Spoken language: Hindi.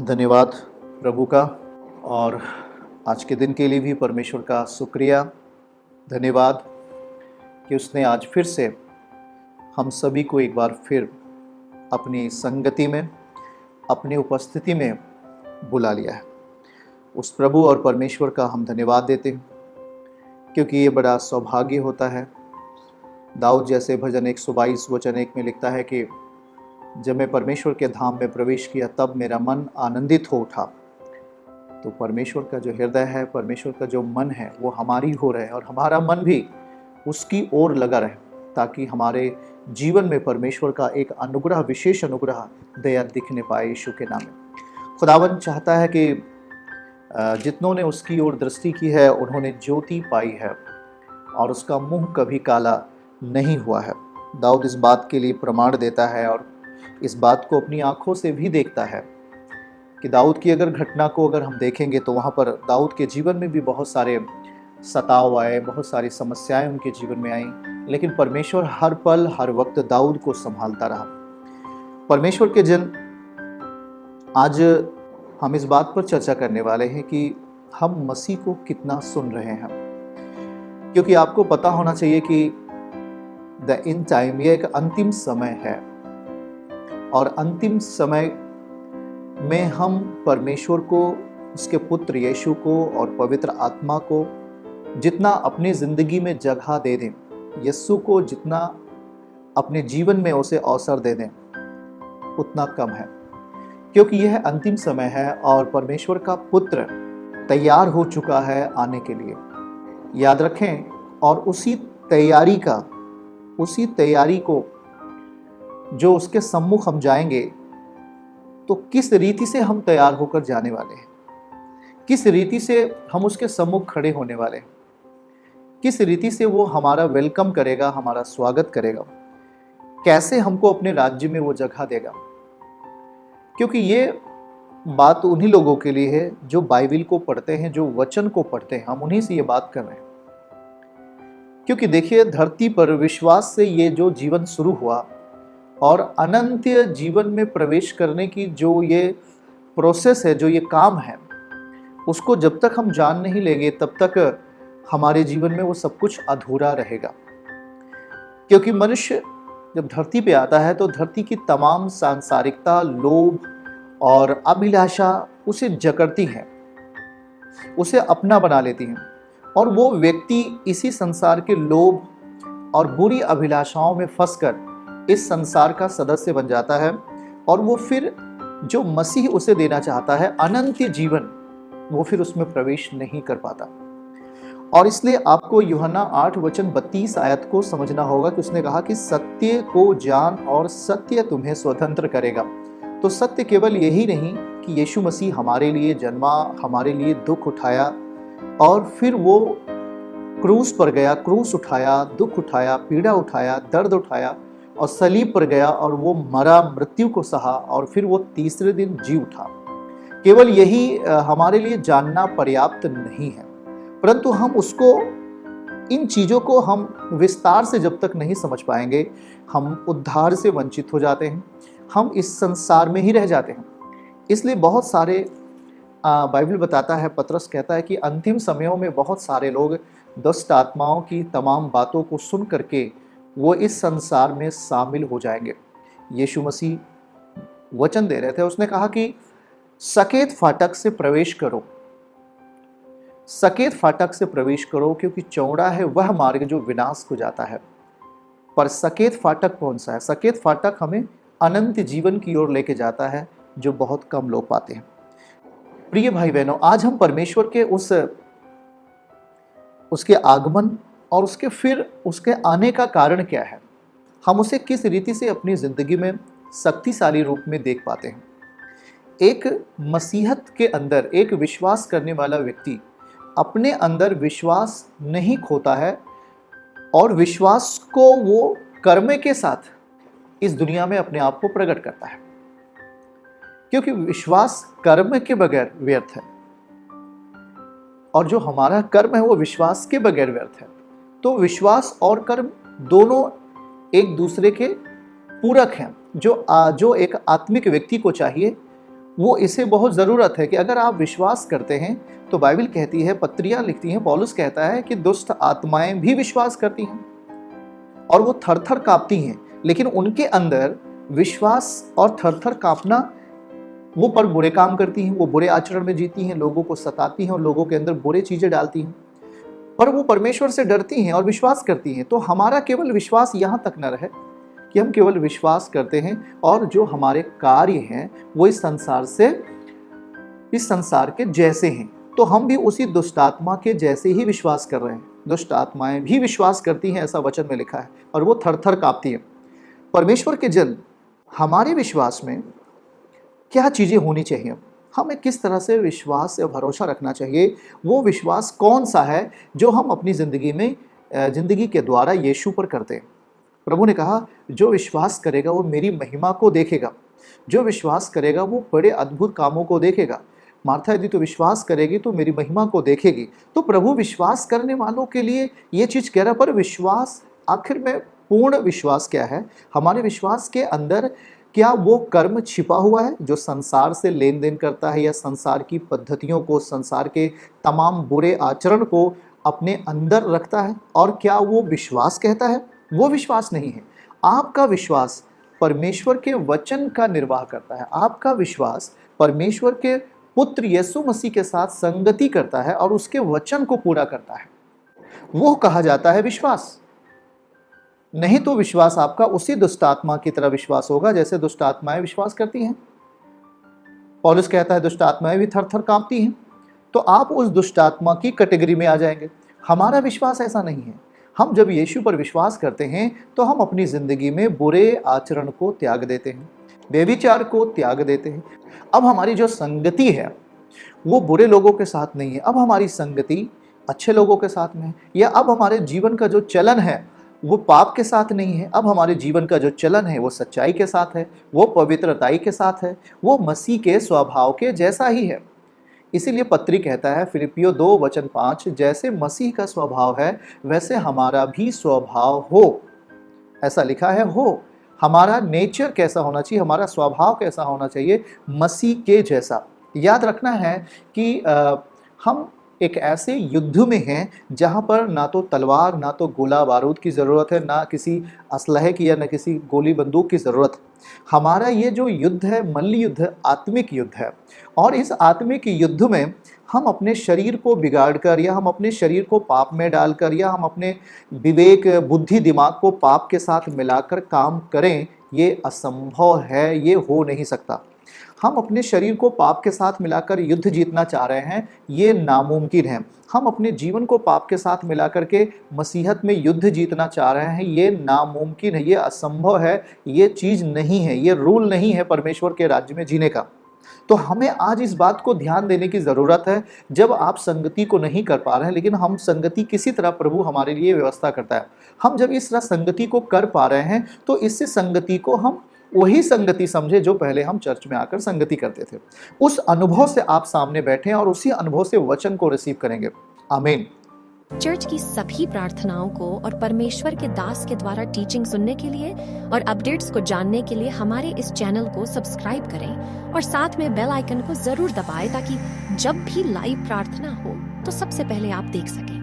धन्यवाद प्रभु का। और आज के दिन के लिए भी परमेश्वर का शुक्रिया, धन्यवाद कि उसने आज फिर से हम सभी को एक बार फिर अपनी संगति में, अपनी उपस्थिति में बुला लिया है। उस प्रभु और परमेश्वर का हम धन्यवाद देते हैं, क्योंकि ये बड़ा सौभाग्य होता है। दाऊद जैसे भजन 122 वचन 1 में लिखता है कि जब मैं परमेश्वर के धाम में प्रवेश किया तब मेरा मन आनंदित हो उठा। तो परमेश्वर का जो हृदय है, परमेश्वर का जो मन है, वो हमारी हो रहे और हमारा मन भी उसकी ओर लगा रहे, ताकि हमारे जीवन में परमेश्वर का एक अनुग्रह, विशेष अनुग्रह, दया दिखने पाए यीशु के नाम में। खुदावन चाहता है कि जितनों ने उसकी ओर दृष्टि की है उन्होंने ज्योति पाई है और उसका मुंह कभी काला नहीं हुआ है। दाऊद इस बात के लिए प्रमाण देता है और इस बात को अपनी आंखों से भी देखता है कि दाऊद की अगर घटना को अगर हम देखेंगे तो वहाँ पर दाऊद के जीवन में भी बहुत सारे सताव आए, बहुत सारी समस्याएं उनके जीवन में आई, लेकिन परमेश्वर हर पल हर वक्त दाऊद को संभालता रहा। परमेश्वर के जन, आज हम इस बात पर चर्चा करने वाले हैं कि हम मसीह को कितना सुन रहे हैं, क्योंकि आपको पता होना चाहिए कि द इन टाइम, ये एक अंतिम समय है और अंतिम समय में हम परमेश्वर को, उसके पुत्र यीशु को और पवित्र आत्मा को जितना अपनी ज़िंदगी में जगह दे दें, यीशु को जितना अपने जीवन में उसे अवसर दे दें, उतना कम है। क्योंकि यह अंतिम समय है और परमेश्वर का पुत्र तैयार हो चुका है आने के लिए। याद रखें, और उसी तैयारी को जो उसके सम्मुख हम जाएंगे, तो किस रीति से हम तैयार होकर जाने वाले हैं, किस रीति से हम उसके सम्मुख खड़े होने वाले हैं, किस रीति से वो हमारा वेलकम करेगा, हमारा स्वागत करेगा, कैसे हमको अपने राज्य में वो जगह देगा। क्योंकि ये बात उन्हीं लोगों के लिए है जो बाइबल को पढ़ते हैं, जो वचन को पढ़ते हैं। हम उन्हीं से ये बात कर रहे हैं। क्योंकि देखिए, धरती पर विश्वास से ये जो जीवन शुरू हुआ और अनंत जीवन में प्रवेश करने की जो ये प्रोसेस है, जो ये काम है, उसको जब तक हम जान नहीं लेंगे तब तक हमारे जीवन में वो सब कुछ अधूरा रहेगा। क्योंकि मनुष्य जब धरती पे आता है तो धरती की तमाम सांसारिकता, लोभ और अभिलाषा उसे जकड़ती है, उसे अपना बना लेती हैं, और वो व्यक्ति इसी संसार के लोभ और बुरी अभिलाषाओं में फंसकर इस संसार का सदस्य बन जाता है। और वो फिर जो मसीह उसे देना चाहता है, अनंत जीवन, वो फिर उसमें प्रवेश नहीं कर पाता। और इसलिए आपको यूहन्ना 8 वचन 32 आयत को समझना होगा कि उसने कहा कि सत्य को जान और सत्य तुम्हें स्वतंत्र करेगा। तो सत्य केवल यही नहीं कि यीशु मसीह हमारे लिए जन्मा, हमारे लिए दुख उठाया और फिर वो क्रूस पर गया, क्रूस उठाया, दुख उठाया, पीड़ा उठाया, दर्द उठाया और सलीब पर गया और वो मरा, मृत्यु को सहा और फिर वो तीसरे दिन जी उठा। केवल यही हमारे लिए जानना पर्याप्त नहीं है, परंतु हम उसको, इन चीज़ों को हम विस्तार से जब तक नहीं समझ पाएंगे, हम उद्धार से वंचित हो जाते हैं, हम इस संसार में ही रह जाते हैं। इसलिए बहुत सारे बाइबल बताता है, पतरस कहता है कि अंतिम समयों में बहुत सारे लोग दुष्ट आत्माओं की तमाम बातों को सुन करके वो इस संसार में शामिल हो जाएंगे। यीशु मसीह वचन दे रहे थे, उसने कहा कि सकेत फाटक से प्रवेश करो, सकेत फाटक से प्रवेश करो, क्योंकि चौड़ा है वह मार्ग जो विनाश को जाता है। पर सकेत फाटक कौन सा है? सकेत फाटक हमें अनंत जीवन की ओर लेके जाता है, जो बहुत कम लोग पाते हैं। प्रिय भाई बहनों, आज हम परमेश्वर के उसके आगमन और उसके आने का कारण क्या है, हम उसे किस रीति से अपनी ज़िंदगी में शक्तिशाली रूप में देख पाते हैं। एक मसीहत के अंदर एक विश्वास करने वाला व्यक्ति अपने अंदर विश्वास नहीं खोता है और विश्वास को वो कर्म के साथ इस दुनिया में अपने आप को प्रकट करता है। क्योंकि विश्वास कर्म के बगैर व्यर्थ है और जो हमारा कर्म है वो विश्वास के बगैर व्यर्थ है। तो विश्वास और कर्म दोनों एक दूसरे के पूरक हैं। जो एक आत्मिक व्यक्ति को चाहिए वो इसे बहुत ज़रूरत है कि अगर आप विश्वास करते हैं तो बाइबल कहती है, पत्रियां लिखती हैं, पौलुस कहता है कि दुष्ट आत्माएं भी विश्वास करती हैं और वो थर-थर कांपती हैं, लेकिन उनके अंदर विश्वास और थर-थर कांपना, वो पर बुरे काम करती हैं, वो बुरे आचरण में जीती हैं, लोगों को सताती हैं और लोगों के अंदर बुरे चीज़ें डालती हैं, पर वो परमेश्वर से डरती हैं और विश्वास करती हैं। तो हमारा केवल विश्वास यहाँ तक न रहे कि हम केवल विश्वास करते हैं और जो हमारे कार्य हैं वो इस संसार के जैसे हैं, तो हम भी उसी दुष्ट आत्मा के जैसे ही विश्वास कर रहे हैं। दुष्ट आत्माएं भी विश्वास करती हैं, ऐसा वचन में लिखा है, और वो थर-थर कांपती हैं। परमेश्वर के जन, हमारे विश्वास में क्या चीज़ें होनी चाहिए, हमें किस तरह से विश्वास या भरोसा रखना चाहिए, वो विश्वास कौन सा है जो हम अपनी ज़िंदगी के द्वारा यीशु पर करते हैं। प्रभु ने कहा, जो विश्वास करेगा वो मेरी महिमा को देखेगा, जो विश्वास करेगा वो बड़े अद्भुत कामों को देखेगा। मार्था, यदि तो विश्वास करेगी तो मेरी महिमा को देखेगी। तो प्रभु विश्वास करने वालों के लिए ये चीज़ कह रहा, पर विश्वास आखिर में पूर्ण विश्वास क्या है? हमारे विश्वास के अंदर क्या वो कर्म छिपा हुआ है जो संसार से लेन देन करता है या संसार की पद्धतियों को, संसार के तमाम बुरे आचरण को अपने अंदर रखता है? और क्या वो विश्वास कहता है? वो विश्वास नहीं है। आपका विश्वास परमेश्वर के वचन का निर्वाह करता है। आपका विश्वास परमेश्वर के पुत्र यीशु मसीह के साथ संगति करता है और उसके वचन को पूरा करता है। वो कहा जाता है विश्वास। नहीं तो विश्वास आपका उसी दुष्ट आत्मा की तरह विश्वास होगा जैसे दुष्ट आत्माएं विश्वास करती हैं। पौलुस कहता है दुष्ट आत्माएं भी थर-थर कांपती हैं। तो आप उस दुष्ट आत्मा की कैटेगरी में आ जाएंगे। हमारा विश्वास ऐसा नहीं है। हम जब यीशु पर विश्वास करते हैं तो हम अपनी ज़िंदगी में बुरे आचरण को त्याग देते हैं, व्यभिचार को त्याग देते हैं। अब हमारी जो संगति है वो बुरे लोगों के साथ नहीं है, अब हमारी संगति अच्छे लोगों के साथ में है। या अब हमारे जीवन का जो चलन है वो पाप के साथ नहीं है, अब हमारे जीवन का जो चलन है वो सच्चाई के साथ है, वो पवित्रताई के साथ है, वो मसीह के स्वभाव के जैसा ही है। इसीलिए पत्री कहता है फिलिपियो 2:5, जैसे मसीह का स्वभाव है वैसे हमारा भी स्वभाव हो। ऐसा लिखा है हो। हमारा नेचर कैसा होना चाहिए, हमारा स्वभाव कैसा होना चाहिए? मसीह के जैसा। याद रखना है कि हम एक ऐसे युद्ध में हैं जहाँ पर ना तो तलवार, ना तो गोला बारूद की ज़रूरत है, ना किसी असलहे की या ना किसी गोली बंदूक की ज़रूरत है। हमारा ये जो युद्ध है मल्ल युद्ध है, आत्मिक युद्ध है। और इस आत्मिक युद्ध में हम अपने शरीर को बिगाड़कर या हम अपने शरीर को पाप में डालकर या हम अपने विवेक, बुद्धि, दिमाग को पाप के साथ मिलाकर काम करें, ये असंभव है, ये हो नहीं सकता। हम अपने शरीर को पाप के साथ मिलाकर युद्ध जीतना चाह रहे हैं, ये नामुमकिन है। हम अपने जीवन को पाप के साथ मिलाकर के मसीहत में युद्ध जीतना चाह रहे हैं, ये नामुमकिन है, ये असंभव है, ये चीज़ नहीं है, ये रूल नहीं है परमेश्वर के राज्य में जीने का। तो हमें आज इस बात को ध्यान देने की ज़रूरत है, जब आप संगति को नहीं कर पा रहे हैं, लेकिन हम संगति किसी तरह प्रभु हमारे लिए व्यवस्था करता है। हम जब इस तरह संगति को कर पा रहे हैं तो इससे संगति को हम वही संगति समझे जो पहले हम चर्च में आकर संगति करते थे। उस अनुभव से आप सामने बैठे और उसी अनुभव से वचन को रिसीव करेंगे। आमीन। चर्च की सभी प्रार्थनाओं को और परमेश्वर के दास के द्वारा टीचिंग सुनने के लिए और अपडेट्स को जानने के लिए हमारे इस चैनल को सब्सक्राइब करें और साथ में बेल आइकन को जरूर दबाएं ताकि जब भी लाइव प्रार्थना हो तो सबसे पहले आप देख सकें।